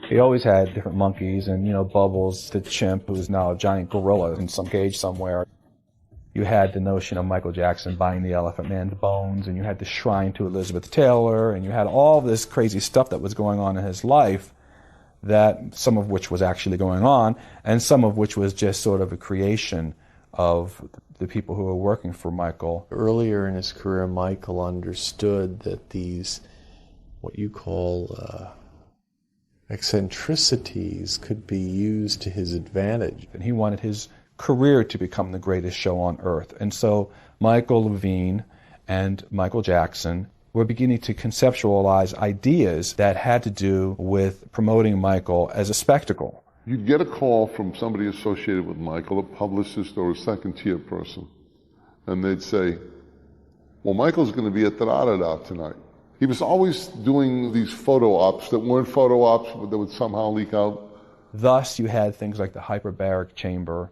He always had different monkeys and, Bubbles, the chimp, who's now a giant gorilla in some cage somewhere. You had the notion of Michael Jackson buying the Elephant Man's bones, and you had the shrine to Elizabeth Taylor, and you had all this crazy stuff that was going on in his life, that some of which was actually going on, and some of which was just sort of a creation of the people who were working for Michael. Earlier in his career, Michael understood that these, what you call eccentricities, could be used to his advantage. And he wanted his career to become the greatest show on earth. And so Michael Levine and Michael Jackson were beginning to conceptualize ideas that had to do with promoting Michael as a spectacle. You'd get a call from somebody associated with Michael, a publicist or a second-tier person, and they'd say, well, Michael's going to be at da-da-da tonight. He was always doing these photo ops that weren't photo ops, but that would somehow leak out. Thus, you had things like the hyperbaric chamber,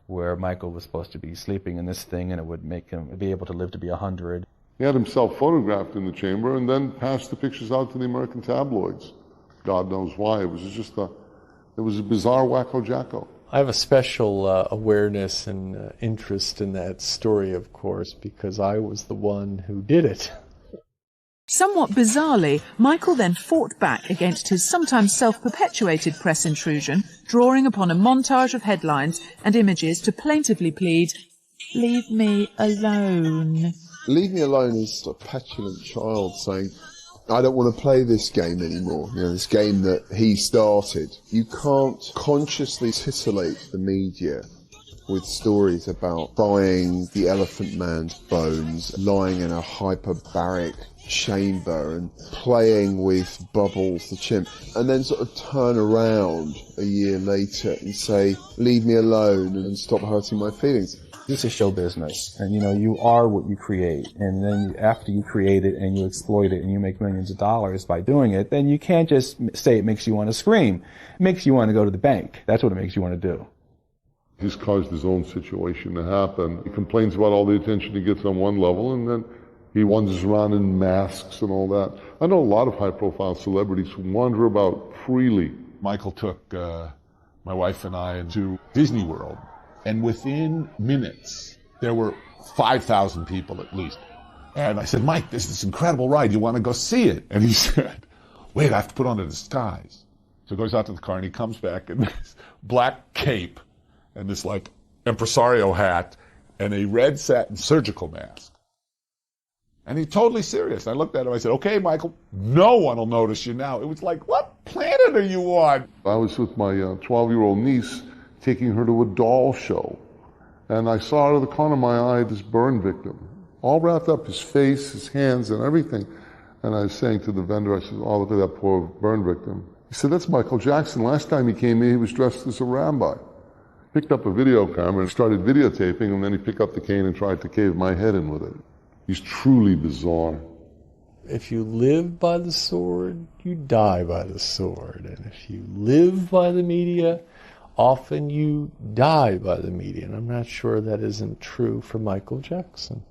where Michael was supposed to be sleeping in this thing, and it would make him be able to live to be 100. He had himself photographed in the chamber and then passed the pictures out to the American tabloids. God knows why. It was just a bizarre wacko-jacko. I have a special awareness and interest in that story, of course, because I was the one who did it. Somewhat bizarrely, Michael then fought back against his sometimes self-perpetuated press intrusion, drawing upon a montage of headlines and images to plaintively plead, "Leave me alone." Leave me alone is a petulant child saying, I don't want to play this game anymore, this game that he started. You can't consciously titillate the media with stories about buying the Elephant Man's bones, lying in a hyperbaric chamber and playing with Bubbles the chimp, and then sort of turn around a year later and say, leave me alone and stop hurting my feelings. This is show business, and you are what you create, and then after you create it and you exploit it and you make millions of dollars by doing it, then you can't just say it makes you want to scream. It makes you want to go to the bank. That's what it makes you want to do. He's caused his own situation to happen. He complains about all the attention he gets on one level, and then he wanders around in masks and all that. I know a lot of high-profile celebrities who wander about freely. Michael took my wife and I to Disney World, and within minutes, there were 5,000 people at least. And I said, Mike, there's this incredible ride. You want to go see it? And he said, wait, I have to put on a disguise. So he goes out to the car, and he comes back in this black cape and this, impresario hat and a red satin surgical mask. And he's totally serious. I looked at him, I said, okay, Michael, no one will notice you now. It was like, what planet are you on? I was with my 12-year-old niece, taking her to a doll show. And I saw out of the corner of my eye this burn victim, all wrapped up, his face, his hands, and everything. And I was saying to the vendor, I said, oh, look at that poor burn victim. He said, that's Michael Jackson. Last time he came in, he was dressed as a rabbi. Picked up a video camera and started videotaping, and then he picked up the cane and tried to cave my head in with it. He's truly bizarre. If you live by the sword, you die by the sword. And if you live by the media, often you die by the media. And I'm not sure that isn't true for Michael Jackson.